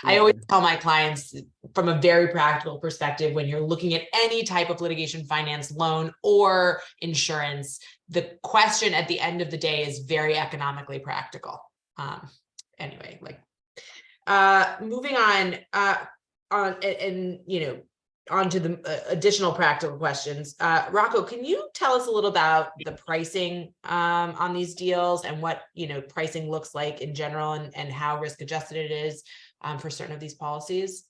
I always tell my clients from a very practical perspective, when you're looking at any type of litigation finance loan or insurance, the question at the end of the day is very economically practical. Anyway, moving on to the additional practical questions. Rocco, can you tell us a little about the pricing on these deals and what pricing looks like in general and how risk adjusted it is for certain of these policies?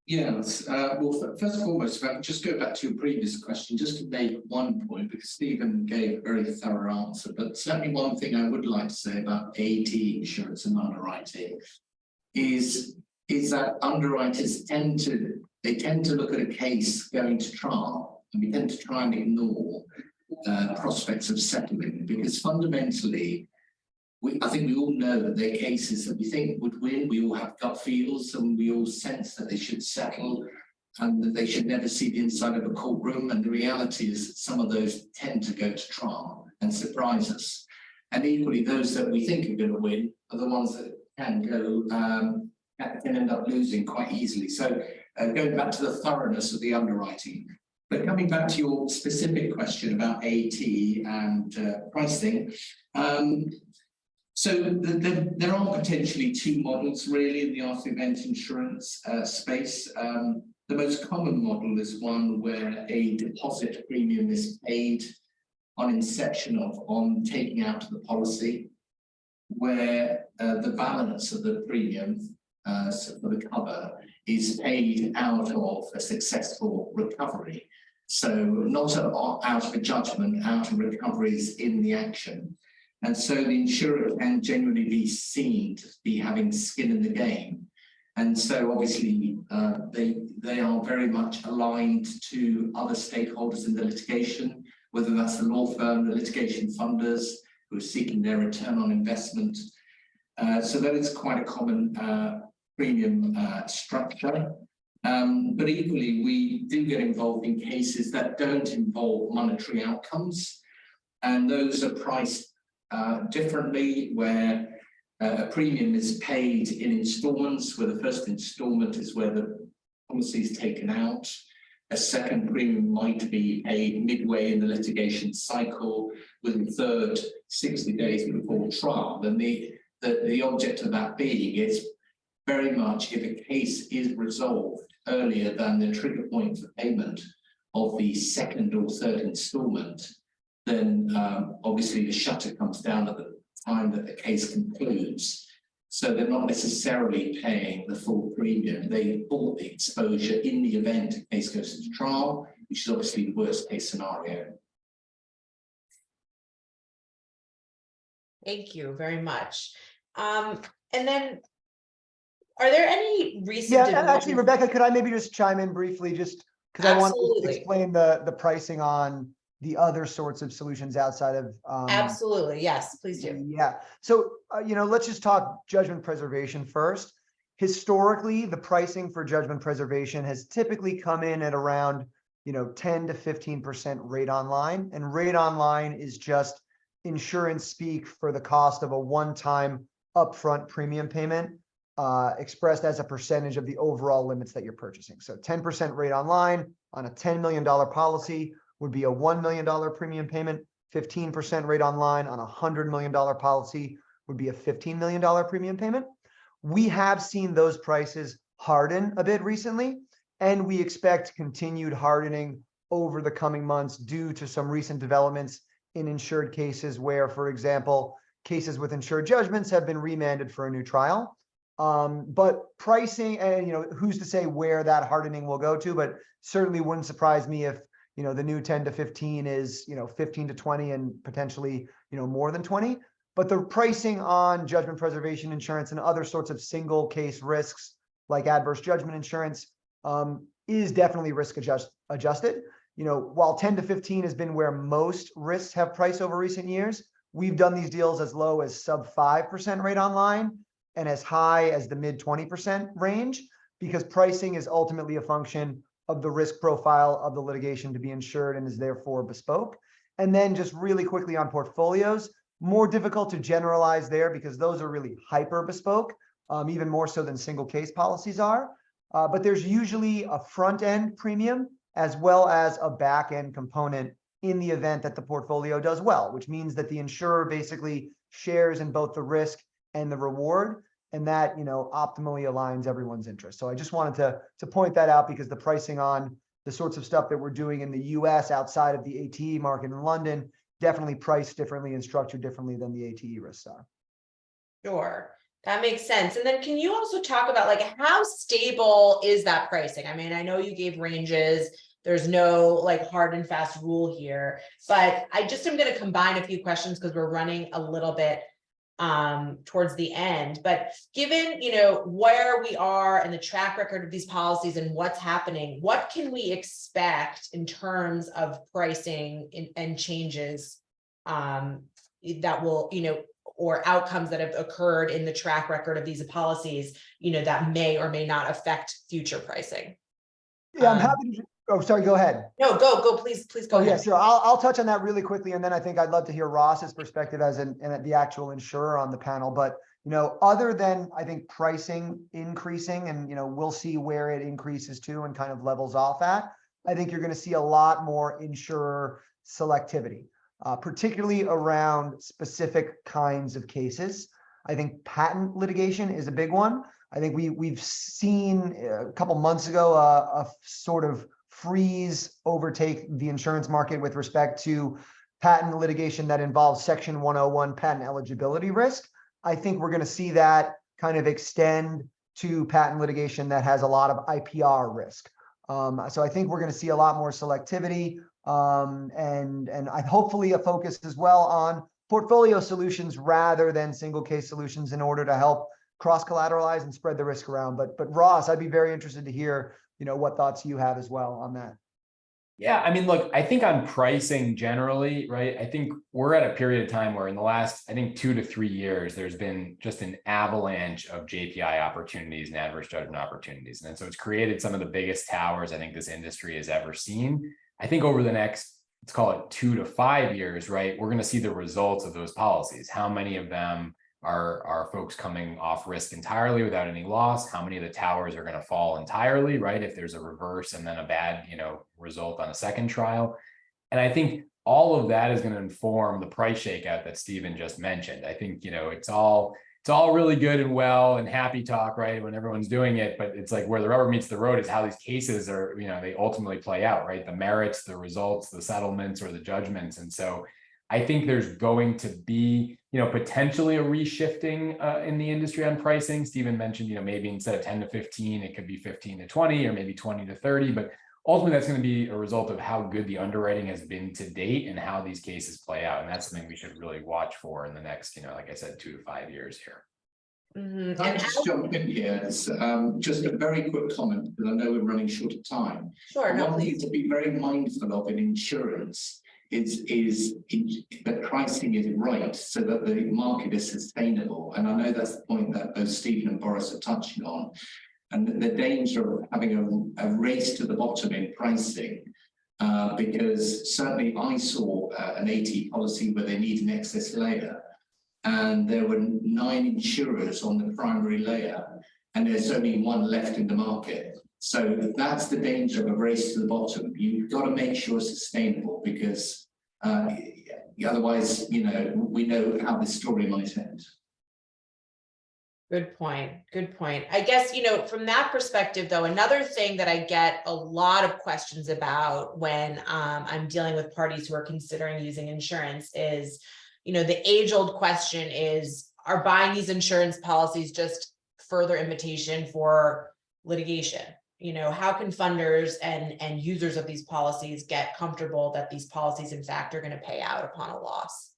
Yes. Well, first and foremost, if I could just go back to your previous question, just to make one point, because Stephen gave a very thorough answer, but certainly one thing I would like to say about AT insurance and underwriting is that underwriters tend to look at a case going to trial, and we tend to try and ignore prospects of settlement, because fundamentally, I think we all know that there are cases that we think would win. We all have gut feels, and we all sense that they should settle and that they should never see the inside of a courtroom. And the reality is that some of those tend to go to trial and surprise us. And equally, those that we think are going to win are the ones that can end up losing quite easily. So going back to the thoroughness of the underwriting. But coming back to your specific question about AT and pricing, so there are potentially two models really in the after event insurance space. The most common model is one where a deposit premium is paid on inception on taking out the policy, where the balance of the premium for the cover is paid out of a successful recovery. So not out of a judgment, out of recoveries in the action. And so the insurer can genuinely be seen to be having skin in the game. And so obviously they are very much aligned to other stakeholders in the litigation, whether that's the law firm, the litigation funders who are seeking their return on investment. So that is quite a common premium structure. But equally, we do get involved in cases that don't involve monetary outcomes. And those are priced differently, where a premium is paid in installments, where the first installment is where the policy is taken out. A second premium might be paid midway in the litigation cycle, with the third 60 days before trial. And the object of that being is very much if a case is resolved earlier than the trigger point for payment of the second or third installment, then obviously the shutter comes down at the time that the case concludes. So they're not necessarily paying the full premium. They bought the exposure in the event a case goes into trial, which is obviously the worst case scenario. Thank you very much. And then, are there any recent? Yeah, actually, Rebecca, could I maybe just chime in briefly, just because I want to explain the pricing on the other sorts of solutions outside of Absolutely. Yes, please do. yeah. So, let's just talk judgment preservation first. Historically, the pricing for judgment preservation has typically come in at around, 10 to 15% rate online. And rate online is just insurance speak for the cost of a one-time upfront premium payment, expressed as a percentage of the overall limits that you're purchasing. So 10% rate online on a $10 million policy would be a $1 million premium payment. 15% rate online on a $100 million policy would be a $15 million premium payment. We have seen those prices harden a bit recently, and we expect continued hardening over the coming months due to some recent developments in insured cases where, for example, cases with insured judgments have been remanded for a new trial. But pricing, and who's to say where that hardening will go to, but certainly wouldn't surprise me if the new 10 to 15 is 15 to 20 and potentially more than 20. But the pricing on judgment preservation insurance and other sorts of single case risks like adverse judgment insurance is definitely risk adjusted. While 10 to 15 has been where most risks have priced over recent years, we've done these deals as low as sub 5% rate online and as high as the mid 20% range, because pricing is ultimately a function of the risk profile of the litigation to be insured and is therefore bespoke. And then just really quickly on portfolios, more difficult to generalize there because those are really hyper bespoke, even more so than single case policies are. But there's usually a front end premium as well as a back end component in the event that the portfolio does well, which means that the insurer basically shares in both the risk and the reward, and that optimally aligns everyone's interest. So I just wanted to point that out because the pricing on the sorts of stuff that we're doing in the US outside of the ATE market in London definitely priced differently and structured differently than the ATE risks are. Sure. That makes sense. And then can you also talk about how stable is that pricing? I mean, I know you gave ranges. There's no hard and fast rule here, but I just am going to combine a few questions because we're running a little bit towards the end. But given, where we are and the track record of these policies and what's happening, what can we expect in terms of pricing and changes that will, or outcomes that have occurred in the track record of these policies, that may or may not affect future pricing? Yeah, I'm happy to. Oh, sorry, go ahead. No, go, please go ahead. Yeah, sure. I'll touch on that really quickly, and then I think I'd love to hear Ross's perspective as the actual insurer on the panel. But other than I think pricing increasing, and we'll see where it increases to and kind of levels off at, I think you're going to see a lot more insurer selectivity, particularly around specific kinds of cases. I think patent litigation is a big one. I think we've seen a couple months ago a sort of freeze overtake the insurance market with respect to patent litigation that involves Section 101 patent eligibility risk. I think we're going to see that kind of extend to patent litigation that has a lot of IPR risk. So I think we're going to see a lot more selectivity and hopefully a focus as well on portfolio solutions rather than single case solutions in order to help cross collateralize and spread the risk around. But Ross, I'd be very interested to hear what thoughts you have as well on that. Yeah, I mean, look, I think on pricing generally, right? I think we're at a period of time where in the last, 2 to 3 years, there's been just an avalanche of JPI opportunities and adverse judgment opportunities. And so it's created some of the biggest towers I think this industry has ever seen. I think over the next, let's call it 2 to 5 years, right? We're going to see the results of those policies. How many of them are folks coming off risk entirely without any loss? How many of the towers are going to fall entirely, right? If there's a reverse and then a bad, result on a second trial. And I think all of that is going to inform the price shakeout that Stephen just mentioned. I think, it's all really good and well and happy talk, right? When everyone's doing it, but it's where the rubber meets the road is how these cases are, they ultimately play out, right? The merits, the results, the settlements, or the judgments. And so I think there's going to be, potentially a reshifting in the industry on pricing. Stephen mentioned, maybe instead of 10 to 15, it could be 15 to 20 or maybe 20 to 30. But ultimately, that's going to be a result of how good the underwriting has been to date and how these cases play out. And that's something we should really watch for in the next, like I said, 2 to 5 years here. Mm-hmm. Can I just jump in here? It's, just a very quick comment, because I know we're running short of time. Sure, no, One please. thing to be very mindful of in insurance that pricing is right so that the market is sustainable. And I know that's the point that both Stephen and Boris are touching on. And the danger of having a race to the bottom in pricing, because certainly I saw an AT policy where they need an excess layer, and there were 9 insurers on the primary layer, and there's only one left in the market. So that's the danger of a race to the bottom. You've got to make sure it's sustainable, because otherwise, we know how this story might end. Good point. Good point. I guess, from that perspective, though, another thing that I get a lot of questions about when I'm dealing with parties who are considering using insurance is, the age-old question is, are buying these insurance policies just further invitation for litigation? How can funders and users of these policies get comfortable that these policies, in fact, are going to pay out upon a loss?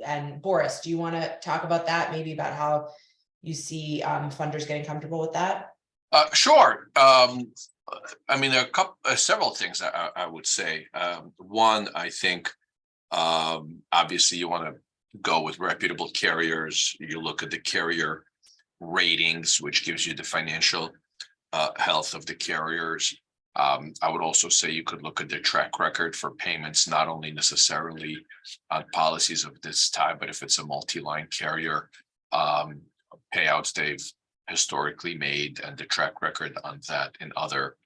And Boris, do you want to talk about that? Maybe about how you see funders getting comfortable with that? Sure. I mean, there are several things I would say. One, I think, obviously, you want to go with reputable carriers. You look at the carrier ratings, which gives you the financial health of the carriers. I would also say you could look at their track record for payments, not only necessarily on policies of this type, but if it's a multi-line carrier, payouts they've historically made and the track record on that in other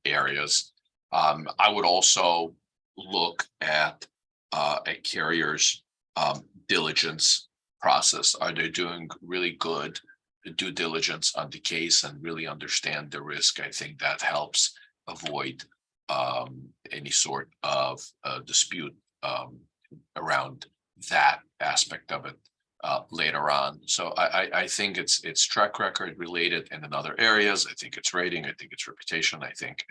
areas. I would also look at a carrier's diligence process. Are they doing really good due diligence on the case and really understand the risk? I think that helps avoid any sort of dispute around that aspect of it later on. So I think it's track record related, and in other areas, I think it's rating, I think it's reputation, I think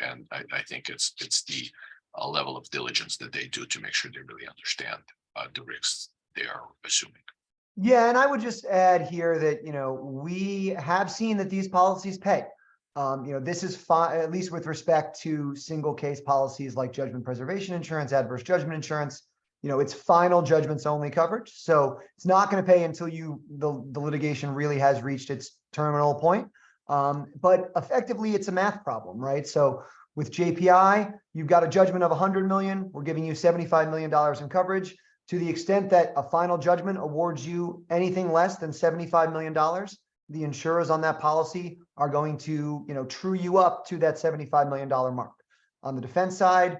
it's the level of diligence that they do to make sure they really understand the risks they are assuming. Yeah, and I would just add here that, we have seen that these policies pay. This is fine, at least with respect to single case policies like judgment preservation insurance, adverse judgment insurance. It's final judgments only coverage. So it's not going to pay until the litigation really has reached its terminal point. But effectively, it's a math problem, right? So with JPI, you've got a judgment of 100 million. We're giving you $75 million in coverage. To the extent that a final judgment awards you anything less than $75 million, the insurers on that policy are going to, true you up to that $75 million mark. On the defense side,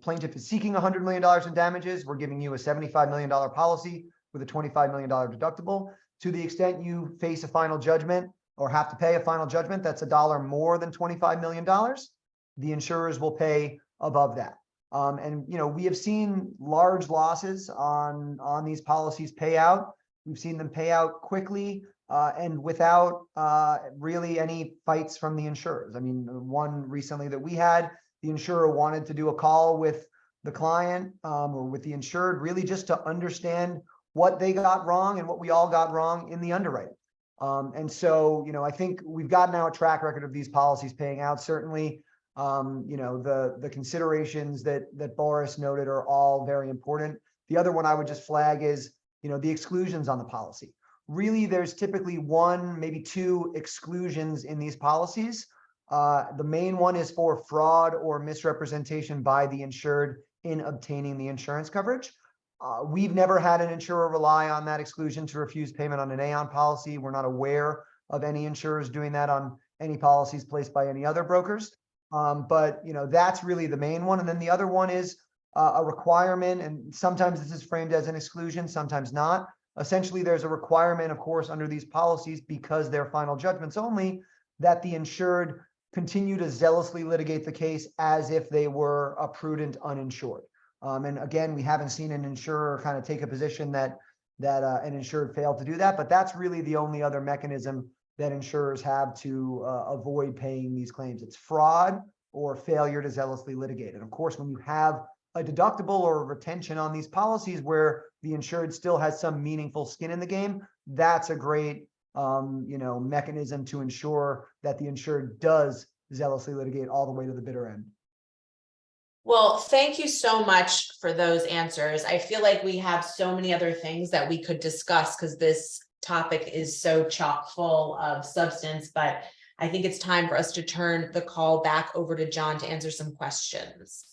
plaintiff is seeking $100 million in damages. We're giving you a $75 million policy with a $25 million deductible. To the extent you face a final judgment or have to pay a final judgment that's $1 more than $25 million, the insurers will pay above that. And we have seen large losses on these policies pay out. We've seen them pay out quickly and without really any fights from the insurers. I mean, one recently that we had, the insurer wanted to do a call with the client or with the insured, really just to understand what they got wrong and what we all got wrong in the underwriting. And so, I think we've got now a track record of these policies paying out. Certainly, the considerations that Boris noted are all very important. The other one I would just flag is, the exclusions on the policy. Really, there's typically one, maybe two exclusions in these policies. The main one is for fraud or misrepresentation by the insured in obtaining the insurance coverage. We've never had an insurer rely on that exclusion to refuse payment on an Aon policy. We're not aware of any insurers doing that on any policies placed by any other brokers. But that's really the main one. And then the other one is a requirement, and sometimes this is framed as an exclusion, sometimes not. Essentially, there's a requirement, of course, under these policies, because they're final judgments only, that the insured continue to zealously litigate the case as if they were a prudent uninsured. And again, we haven't seen an insurer kind of take a position that an insured failed to do that, but that's really the only other mechanism that insurers have to avoid paying these claims. It's fraud or failure to zealously litigate. And of course, when you have a deductible or a retention on these policies where the insured still has some meaningful skin in the game, that's a great mechanism to ensure that the insured does zealously litigate all the way to the bitter end. Well, thank you so much for those answers. I feel like we have so many other things that we could discuss because this topic is so chock full of substance, but I think it's time for us to turn the call back over to John to answer some questions.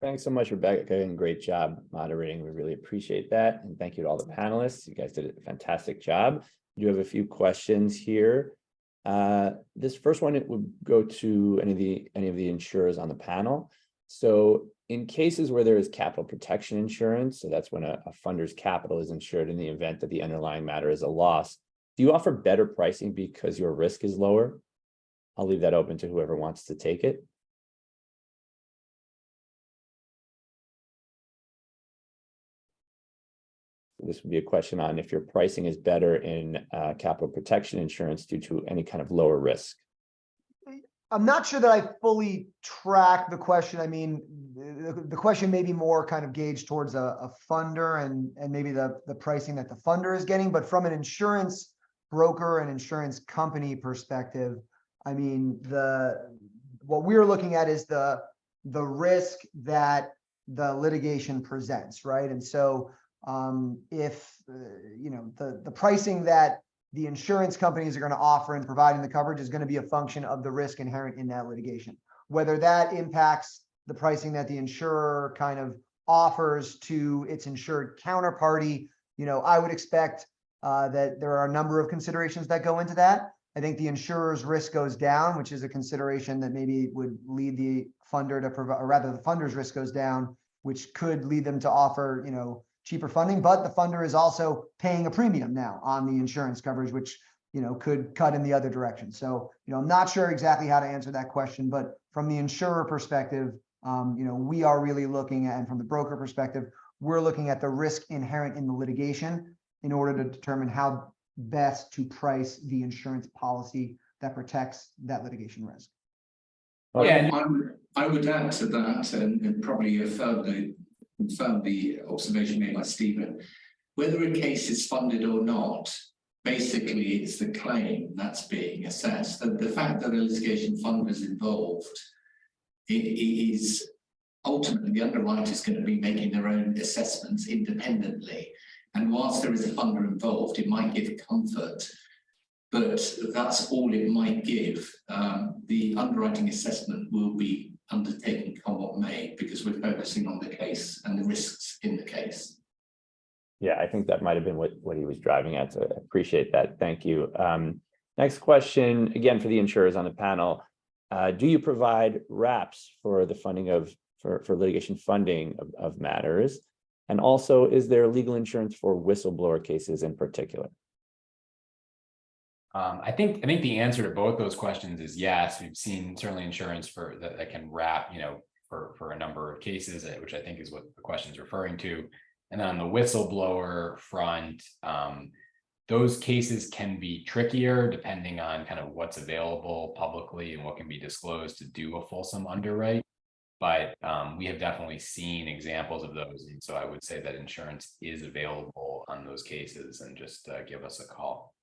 Thanks so much, Rebecca, and great job moderating. We really appreciate that. And thank you to all the panelists. You guys did a fantastic job. You have a few questions here. This first one, it would go to any of the insurers on the panel. So in cases where there is capital protection insurance, so that's when a funder's capital is insured in the event that the underlying matter is a loss, do you offer better pricing because your risk is lower? I'll leave that open to whoever wants to take it. This would be a question on if your pricing is better in capital protection insurance due to any kind of lower risk. I'm not sure that I fully track the question. I mean, the question may be more kind of gauged towards a funder and maybe the pricing that the funder is getting, but from an insurance broker and insurance company perspective, I mean, what we're looking at is the risk that the litigation presents, right? And so if the pricing that the insurance companies are going to offer in providing the coverage is going to be a function of the risk inherent in that litigation. Whether that impacts the pricing that the insurer kind of offers to its insured counterparty, I would expect that there are a number of considerations that go into that. I think the insurer's risk goes down, which is a consideration that maybe would lead the funder to provide, or rather the funder's risk goes down, which could lead them to offer, cheaper funding, but the funder is also paying a premium now on the insurance coverage, which, could cut in the other direction. So, I'm not sure exactly how to answer that question, but from the insurer perspective, we are really looking at, and from the broker perspective, we're looking at the risk inherent in the litigation in order to determine how best to price the insurance policy that protects that litigation risk. Yeah. I would add to that and probably confirm the observation made by Stephen. Whether a case is funded or not, basically it's the claim that's being assessed. The fact that a litigation funder is involved, it is ultimately the underwriter is going to be making their own assessments independently. And whilst there is a funder involved, it might give comfort, but that's all it might give. The underwriting assessment will be undertaken come what may, because we're focusing on the case and the risks in the case. Yeah, I think that might have been what he was driving at. So I appreciate that. Thank you. Next question, again, for the insurers on the panel. Do you provide wraps for the funding for litigation funding of matters? And also, is there legal insurance for whistleblower cases in particular? I think the answer to both those questions is yes. We've seen certainly insurance for that can wrap, for a number of cases, which I think is what the question is referring to. And then on the whistleblower front, those cases can be trickier depending on kind of what's available publicly and what can be disclosed to do a fulsome underwrite. But we have definitely seen examples of those. And so I would say that insurance is available on those cases, and just give us a call.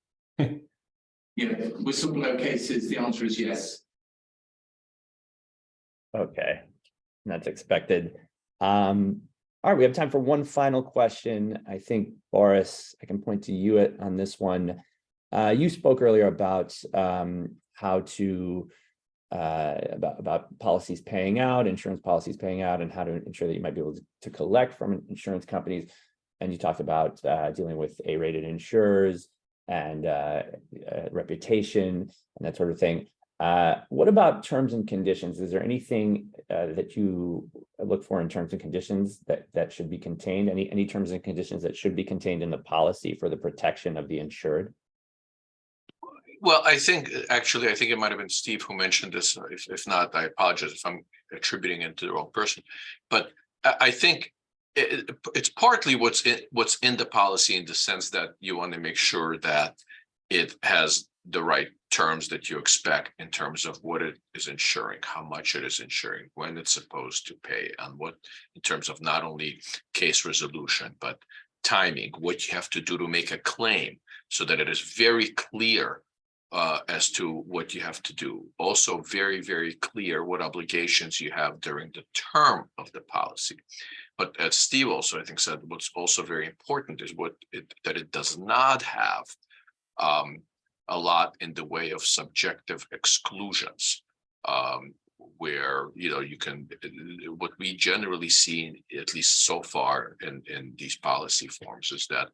Yeah, whistleblower cases, the answer is yes. Okay, that's expected. All right, we have time for one final question. I think, Boris, I can point to you on this one. You spoke earlier about how to about policies paying out, insurance policies paying out, and how to ensure that you might be able to collect from insurance companies. And you talked about dealing with A-rated insurers and reputation and that sort of thing. What about terms and conditions? Is there anything that you look for in terms and conditions that should be contained? Any terms and conditions that should be contained in the policy for the protection of the insured? Well, I think it might have been Steve who mentioned this. If not, I apologize if I'm attributing it to the wrong person. But I think it's partly what's in the policy, in the sense that you want to make sure that it has the right terms that you expect in terms of what it is insuring, how much it is insuring, when it's supposed to pay, and what in terms of not only case resolution, but timing, what you have to do to make a claim, so that it is very clear as to what you have to do. Also very, very clear what obligations you have during the term of the policy. But as Steve also, I think, said, what's also very important is that it does not have a lot in the way of subjective exclusions, where you can, what we generally see, at least so far in these policy forms, is that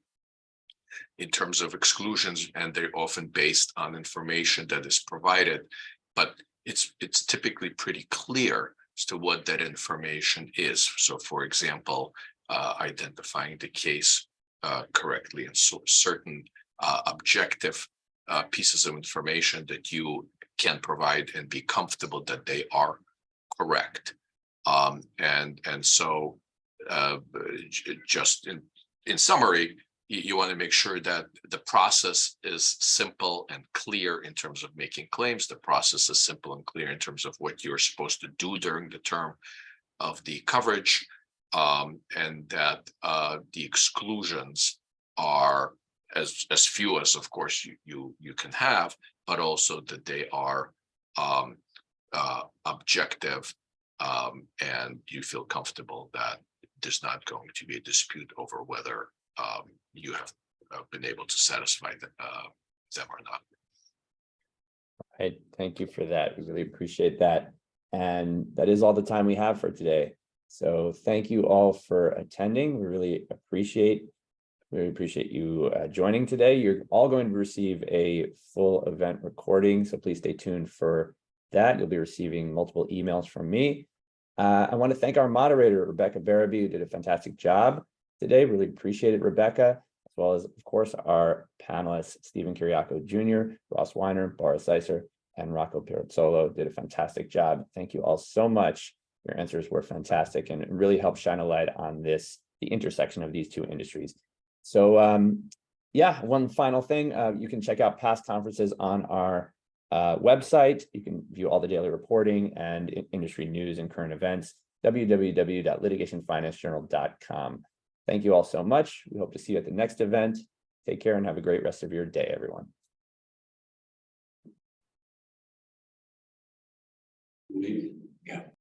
in terms of exclusions, and they're often based on information that is provided, but it's typically pretty clear as to what that information is. So, for example, identifying the case correctly, and so certain objective pieces of information that you can provide and be comfortable that they are correct. And so just in summary, you want to make sure that the process is simple and clear in terms of making claims. The process is simple and clear in terms of what you're supposed to do during the term of the coverage, and that the exclusions are as few as, of course, you can have, but also that they are objective, and you feel comfortable that there's not going to be a dispute over whether you have been able to satisfy them or not. Right. Thank you for that. We really appreciate that. And that is all the time we have for today. So thank you all for attending. We really appreciate you joining today. You're all going to receive a full event recording, so please stay tuned for that. You'll be receiving multiple emails from me. I want to thank our moderator, Rebecca Barabee, who did a fantastic job today. Really appreciate it, Rebecca, as well as, of course, our panelists, Stephen Kiriakou Jr., Ross Weiner, Boris Seiser, and Rocco Pirozzolo did a fantastic job. Thank you all so much. Your answers were fantastic and really helped shine a light on the intersection of these two industries. So yeah, one final thing, you can check out past conferences on our website. You can view all the daily reporting and industry news and current events, www.litigationfinancejournal.com. Thank you all so much. We hope to see you at the next event. Take care and have a great rest of your day, everyone. Yeah.